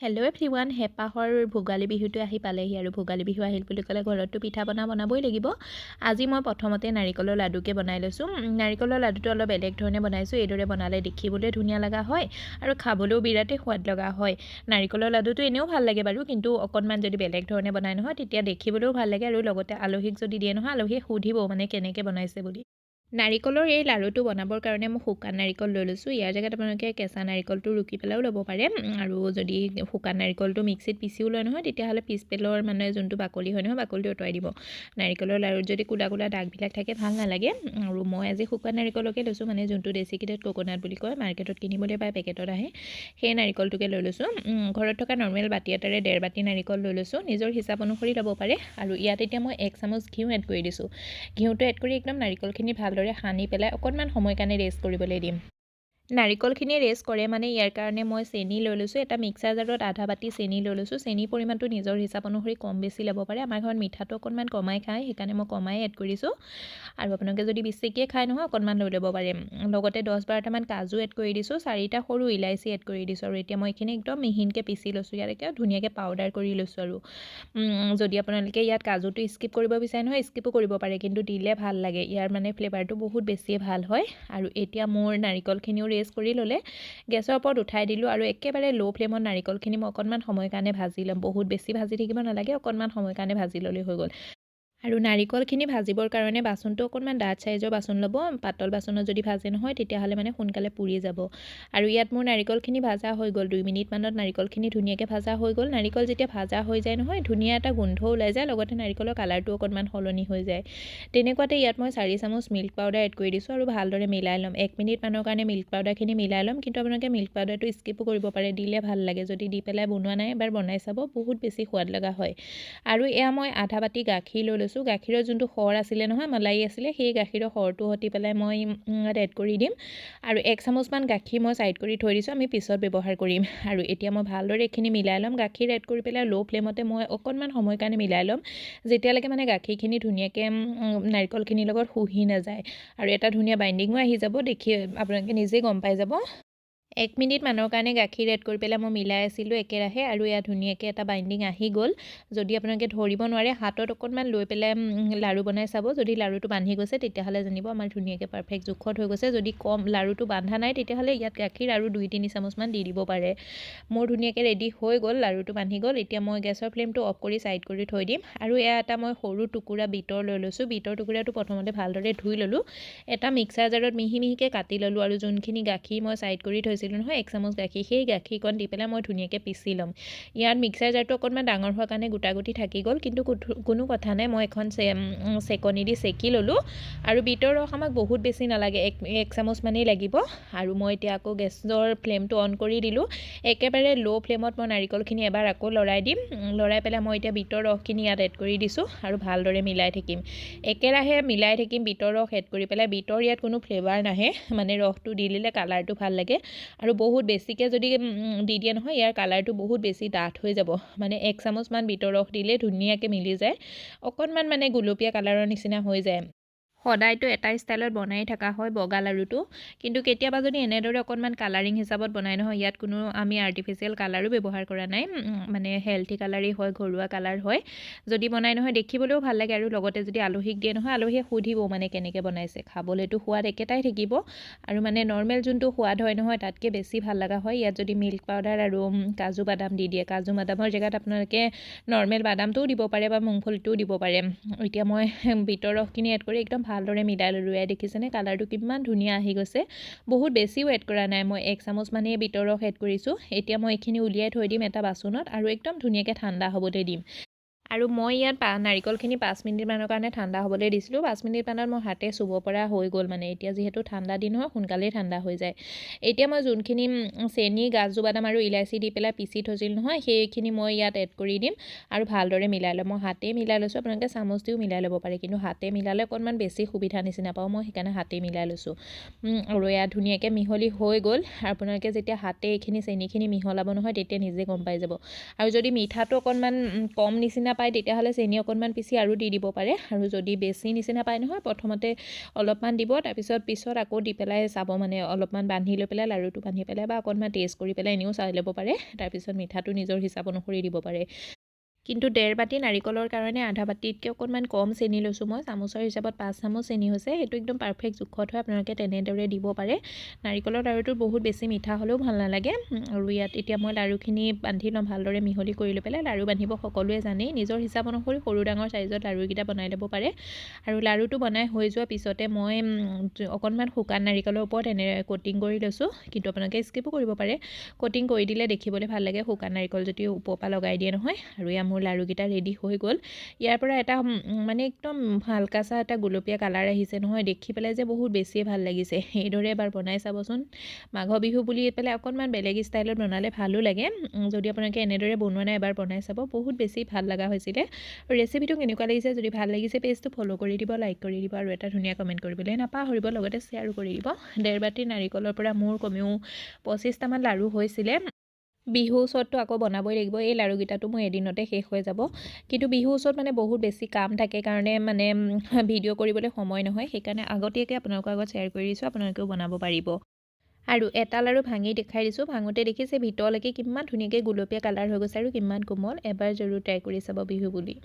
Hello' everyone, হেঁপাহৰ ভোগালী বিহুটো আহি পালেহি আৰু ভোগালী বিহু আহিল বুলি ক'লে ঘৰততো পিঠা বনাবই লাগিব। আজি মই প্ৰথমতে নাৰিকলৰ লাডুকে বনাই লৈছোঁ। নাৰিকলৰ লাডুটো অলপ বেলেগ ধৰণে বনাইছোঁ। এইদৰে বনালে দেখিবলৈ ধুনীয়া লগা হয় আৰু খাবলৈও বিৰাটেই সোৱাদ লগা হয়। নাৰিকলৰ লাডুটো এনেও ভাল লাগে বাৰু, কিন্তু অকণমান যদি বেলেগ ধৰণে বনাই নহয় তেতিয়া দেখিবলৈও ভাল লাগে আৰু লগতে আলহীক যদি দিয়ে নহয় আলহীয়ে সুধিব মানে কেনেকৈ বনাইছে বুলি। নাৰিকলৰ এই লাড়ুটো বনাবৰ কাৰণে মই শুকান নাৰিকল লৈ লৈছোঁ। ইয়াৰ জেগাত আপোনালোকে কেঁচা নাৰিকলটো ৰুকি পেলাইও ল'ব পাৰে, আৰু যদি শুকান নাৰিকলটো মিক্সিত পিচিও লয় নহয় তেতিয়াহ'লে পিছ পেলৰ মানে যোনটো বাকলি হয় নহয় বাকলিটো আঁতৰাই দিব। নাৰিকলৰ লাড়ুত যদি কোলা কোলা দাগবিলাক থাকে ভাল নালাগে। আৰু মই আজি শুকান নাৰিকলকে লৈছোঁ, মানে যোনটো ডেচিকেটেড ক'ক'নাট বুলি কয়, মাৰ্কেটত কিনিবলৈ পায়, পেকেটত আহে, সেই নাৰিকলটোকে লৈ লৈছোঁ। ঘৰত থকা নৰ্মেল বাতি এটাৰে 1.5 বাতি নাৰিকল লৈ লৈছোঁ। নিজৰ হিচাপ অনুসৰি ল'ব পাৰে। আৰু ইয়াত এতিয়া মই 1 চামুচ ঘিউ এড কৰি দিছোঁ। ঘিউটো এড কৰি একদম নাৰিকলখিনি ভালদৰে সানি পেলাই অকণমান সময় কাৰণে ৰেষ্ট কৰিবলৈ দিম। নাৰিকলখিনি ৰেষ্ট কৰে মানে ইয়াৰ কাৰণে মই চেনি লৈ লৈছোঁ। এটা মিক্সাৰ জাৰত আধা বাতি চেনি লৈ লৈছোঁ। চেনিৰ পৰিমাণটো নিজৰ হিচাপ অনুসৰি কম বেছি ল'ব পাৰে। আমাৰ ঘৰত মিঠাটো অকণমান কমাই খায়, সেইকাৰণে মই কমাই এড কৰিছোঁ। আৰু আপোনালোকে যদি বেছিকৈ খায় নহয় অকণমান লৈ ল'ব পাৰে। লগতে 10-12টামান কাজু এড কৰি দিছোঁ, 4টা সৰু ইলাইচি এড কৰি দিছোঁ। আৰু এতিয়া মই এইখিনি একদম মিহিনকৈ পিচি লৈছোঁ। ইয়াত এতিয়া ধুনীয়াকৈ পাউডাৰ কৰি লৈছোঁ। আৰু যদি আপোনালোকে ইয়াত কাজুটো স্কিপ কৰিব বিচাৰে নহয় স্কিপো কৰিব পাৰে, কিন্তু দিলে ভাল লাগে। ইয়াৰ মানে ফ্লেভাৰটো বহুত বেছিয়ে ভাল হয়। আৰু এতিয়া মোৰ নাৰিকলখিনিও ৰেষ্ট কৰি ল'লে গেছৰ ওপৰত উঠাই দিলোঁ, আৰু একেবাৰে ল' ফ্লেমত নাৰিকলখিনি মই অকণমান সময়ৰ কাৰণে ভাজি ল'ম। বহুত বেছি ভাজি থাকিব নালাগে, অকণমান সময়ৰ কাৰণে ভাজি ল'লেই হৈ গ'ল। আৰু নাৰিকলখিনি ভাজিবৰ কাৰণে বাচনটো অকণমান ডাঠ চাইজৰ বাচন ল'ব। পাতল বাচনত যদি ভাজে নহয় তেতিয়াহ'লে মানে সোনকালে পুৰি যাব। আৰু ইয়াত মোৰ নাৰিকলখিনি ভাজা হৈ গ'ল। 2 মিনিটমানত নাৰিকলখিনি ধুনীয়াকৈ ভাজা হৈ গ'ল। নাৰিকল যেতিয়া ভাজা হৈ যায় নহয় ধুনীয়া এটা গোন্ধ ওলাই যায়, লগতে নাৰিকলৰ কালাৰটো অকণমান সলনি হৈ যায়। তেনেকুৱাতে ইয়াত মই 4 চামুচ মিল্ক পাউডাৰ এড কৰি দিছোঁ আৰু ভালদৰে মিলাই ল'ম। 1 মিনিটমানৰ কাৰণে মিল্ক পাউডাৰখিনি মিলাই ল'ম, কিন্তু আপোনালোকে মিল্ক পাউডাৰটো স্কিপো কৰিব পাৰে, দিলে ভাল লাগে। যদি দি পেলাই বনোৱা নাই এবাৰ বনাই চাব, বহুত বেছি সোৱাদ লগা হয়। আৰু এয়া মই আধা বাতি গাখীৰ লৈ লৈছোঁ। গাখীৰৰ যোনটো সৰ আছিলে নহয়, মালাই আছিলে, সেই গাখীৰৰ সৰটো সতি পেলাই মই ইয়াত এড কৰি দিম। আৰু 1 চামুচমান গাখীৰ মই ছাইড কৰি থৈ দিছোঁ, আমি পিছত ব্যৱহাৰ কৰিম। আৰু এতিয়া মই ভালদৰে এইখিনি মিলাই ল'ম। গাখীৰ এড কৰি পেলাই ল' ফ্লেমতে মই অকণমান সময়ৰ কাৰণে মিলাই ল'ম, যেতিয়ালৈকে মানে গাখীৰখিনি ধুনীয়াকৈ নাৰিকলখিনিৰ লগত শুহি নাযায়। আৰু এটা ধুনীয়া বাইণ্ডিঙো আহি যাব, দেখি আপোনালোকে নিজেই গম পাই যাব। 1 মিনিটমানৰ কাৰণে গাখীৰ এড কৰি পেলাই মই মিলাই আছিলোঁ একেৰাহে, আৰু ইয়াত ধুনীয়াকৈ এটা বাইণ্ডিং আহি গ'ল। যদি আপোনালোকে ধৰিব নোৱাৰে হাতত অকণমান লৈ পেলাই লাড়ু বনাই চাব। যদি লাড়ুটো বান্ধি গৈছে তেতিয়াহ'লে জানিব আমাৰ ধুনীয়াকৈ পাৰফেক্ট জোখত হৈ গৈছে। যদি কম লাড়ুটো বান্ধা নাই তেতিয়াহ'লে ইয়াত গাখীৰ আৰু 2-3 চামুচমান দি দিব পাৰে। মোৰ ধুনীয়াকৈ ৰেডি হৈ গ'ল, লাড়ুটো বান্ধি গ'ল। এতিয়া মই গেছৰ ফ্লেমটো অফ কৰি ছাইড কৰি থৈ দিম। আৰু এয়া এটা মই সৰু টুকুৰা বিটৰ লৈ লৈছোঁ। বিটৰ টুকুৰাটো প্ৰথমতে ভালদৰে ধুই ল'লোঁ। এটা মিক্সাৰ জাৰত মিহি মিহিকৈ কাটি ল'লোঁ, আৰু যোনখিনি গাখীৰ মই ছাইড কৰি থৈছিলোঁ নহয় 1 চামুচ গাখীৰ, সেই গাখীৰকণ দি পেলাই মই ধুনীয়াকৈ পিচি ল'ম। ইয়াত মিক্সাৰ জাৰটো অকণমান ডাঙৰ হোৱাৰ কাৰণে গোটা গুটি থাকি গ'ল, কিন্তু কোনো কথা নাই, মই এখন চেকনি দি চেকি ল'লোঁ। আৰু বিটৰ ৰস আমাক বহুত বেছি নালাগে, 1 চামুচমানেই লাগিব। আৰু মই এতিয়া আকৌ গেছৰ ফ্লেমটো অন কৰি দিলোঁ। একেবাৰে ল' ফ্লেমত মই নাৰিকলখিনি এবাৰ আকৌ লৰাই দিম। লৰাই পেলাই মই এতিয়া বিটৰ ৰসখিনি ইয়াত এড কৰি দিছোঁ আৰু ভালদৰে মিলাই থাকিম। একেৰাহে মিলাই থাকিম বিটৰ ৰস এড কৰি পেলাই। বিটৰ ইয়াত কোনো ফ্লেভাৰ নাহে, মানে ৰসটো দি দিলে কালাৰটো ভাল লাগে। আৰু বহুত বেছিকৈ যদি দি দিয়ে নহয় ইয়াৰ কালাৰটো বহুত বেছি ডাঠ হৈ যাব। মানে 1 চামুচমান বিটৰ ৰস দিলে ধুনীয়াকৈ মিলি যায়, অকণমান মানে গুলপীয়া কালাৰৰ নিচিনা হৈ যায়। সদায়তো এটা ষ্টাইলত বনাই থকা হয় বগা লাড়ুটো, কিন্তু কেতিয়াবা যদি এনেদৰে অকণমান কালাৰিং হিচাপত বনাই নহয়, ইয়াত কোনো আমি আৰ্টিফিচিয়েল কালাৰো ব্যৱহাৰ কৰা নাই, মানে হেল্থি কালাৰেই হয়, ঘৰুৱা কালাৰ হয়। যদি বনাই নহয় দেখিবলৈও ভাল লাগে, আৰু লগতে যদি আলহীক দিয়ে নহয় আলহীয়ে সুধিব মানে কেনেকৈ বনাইছে। খাবলৈতো সোৱাদ একেটাই থাকিব, আৰু মানে নৰ্মেল যোনটো সোৱাদ হয় নহয় তাতকৈ বেছি ভাল লগা হয়। ইয়াত যদি মিল্ক পাউডাৰ আৰু কাজু বাদাম দি দিয়ে, কাজু বাদামৰ জেগাত আপোনালোকে নৰ্মেল বাদামটোও দিব পাৰে বা মুংফলিটোও দিব পাৰে। এতিয়া মই বিটৰ ৰসখিনি এড কৰি একদম ভালদৰে মিলাই ল'লোঁ। এয়া দেখিছেনে কালাৰটো কিমান ধুনীয়া আহি গৈছে। বহুত বেছিও এড কৰা নাই, মই 1 চামুচমানেই বিটৰ ৰস এড কৰিছোঁ। এতিয়া মই এইখিনি উলিয়াই থৈ দিম এটা বাচনত, আৰু একদম ধুনীয়াকৈ ঠাণ্ডা হ'বলৈ দিম। আৰু মই ইয়াত নাৰিকলখিনি 5 মিনিটমানৰ কাৰণে ঠাণ্ডা হ'বলৈ দিছিলোঁ। 5 মিনিটমানত মই হাতে চুব পৰা হৈ গ'ল, মানে এতিয়া যিহেতু ঠাণ্ডা দিন হয় সোনকালেই ঠাণ্ডা হৈ যায়। এতিয়া মই যোনখিনি চেনি, কাজু বাদাম আৰু ইলাইচি দি পেলাই পিচি থৈছিলোঁ নহয়, সেইখিনি মই ইয়াত এড কৰি দিম আৰু ভালদৰে মিলাই ল'ম। মই হাতেই মিলাই লৈছোঁ, আপোনালোকে চামুচ দিও মিলাই ল'ব পাৰে, কিন্তু হাতে মিলালে অকণমান বেছি সুবিধা নিচিনা পাওঁ মই, সেইকাৰণে হাতেই মিলাই লৈছোঁ। আৰু এয়া ধুনীয়াকৈ মিহলি হৈ গ'ল। আপোনালোকে যেতিয়া হাতে এইখিনি চেনিখিনি মিহলাব নহয় তেতিয়া নিজে গম পাই যাব। আৰু যদি মিঠাটো অকণমান কম নিচিনা নাপায় তেতিয়াহ'লে চেনি অকণমান পিচি আৰু দি দিব পাৰে আৰু যদি বেছি নিচিনা পায় নহয় প্ৰথমতে অলপমান দিব পিছত আকৌ দি পেলাই চাব মানে অলপমান বান্ধি লৈ পেলাই লাড়ুটো বান্ধি পেলাই বা অকণমান টেষ্ট কৰি পেলাই এনেও চাই ল'ব পাৰে তাৰপিছত মিঠাটো নিজৰ হিচাপ অনুসৰি দিব পাৰে কিন্তু 1.5 বাটি নাৰিকলৰ কাৰণে আধা বাটিতকৈ অকণমান কম চেনি লৈছোঁ মই চামুচৰ হিচাপত 5 চামুচ চেনি হৈছে সেইটো একদম পাৰফেক্ট জোখত হয় আপোনালোকে তেনেদৰে দিব পাৰে নাৰিকলৰ লাড়ুটো বহুত বেছি মিঠা হ'লেও ভাল নালাগে আৰু ইয়াত এতিয়া মই লাড়ুখিনি বান্ধি ল'ম ভালদৰে মিহলি কৰি লৈ পেলাই লাড়ু বান্ধিব সকলোৱে জানেই নিজৰ হিচাপ অনুসৰি সৰু ডাঙৰ চাইজত লাড়ুকেইটা বনাই ল'ব পাৰে আৰু লাড়ুটো বনাই হৈ যোৱাৰ পিছতে মই অকণমান শুকান নাৰিকলৰ ওপৰত এনে কোটিং কৰি লৈছোঁ কিন্তু আপোনালোকে স্কিপো কৰিব পাৰে কোটিং কৰি দিলে দেখিবলৈ ভাল লাগে শুকান নাৰিকল যদি ওপৰৰ পৰা লগাই দিয়ে নহয় আৰু মোৰ লাড়ুকেইটা ৰেডি হৈ গ'ল ইয়াৰ পৰা এটা মানে একদম হালকাচা এটা গুলপীয়া কালাৰ আহিছে নহয় দেখি পেলাই যে বহুত বেছিয়ে ভাল লাগিছে এইদৰে এবাৰ বনাই চাবচোন মাঘ বিহু বুলি পেলাই অকণমান বেলেগ ষ্টাইলত বনালে ভালো লাগে যদি আপোনালোকে এনেদৰে বনোৱা নাই এবাৰ বনাই চাব বহুত বেছি ভাল লগা হৈছিলে আৰু ৰেচিপিটো কেনেকুৱা লাগিছে যদি ভাল লাগিছে পেজটো ফ'ল' কৰি দিব লাইক কৰি দিব আৰু এটা ধুনীয়া কমেণ্ট কৰিবলৈ নাপাহৰিব লগতে শ্বেয়াৰ কৰি দিব 1.5 বাটি নাৰিকলৰ পৰা মোৰ কমেও 25টামান লাড়ু হৈছিলে বিহু ওচৰততো আকৌ বনাবই লাগিব এই লাড়ুকেইটাটো মোৰ এদিনতে শেষ হৈ যাব কিন্তু বিহু ওচৰত মানে বহুত বেছি কাম থাকে কাৰণে মানে ভিডিঅ' কৰিবলৈ সময় নহয় সেইকাৰণে আগতীয়াকৈ আপোনালোকৰ আগত শ্বেয়াৰ কৰি দিছোঁ আপোনালোকেও বনাব পাৰিব আৰু এটা লাড়ু ভাঙি দেখাই দিছোঁ ভাঙোতে দেখিছে ভিতৰলৈকে কিমান ধুনীয়াকৈ গুলপীয়া কালাৰ হৈ গৈছে আৰু কিমান কোমল এবাৰ জৰুৰ ট্ৰাই কৰি চাব বিহু বুলি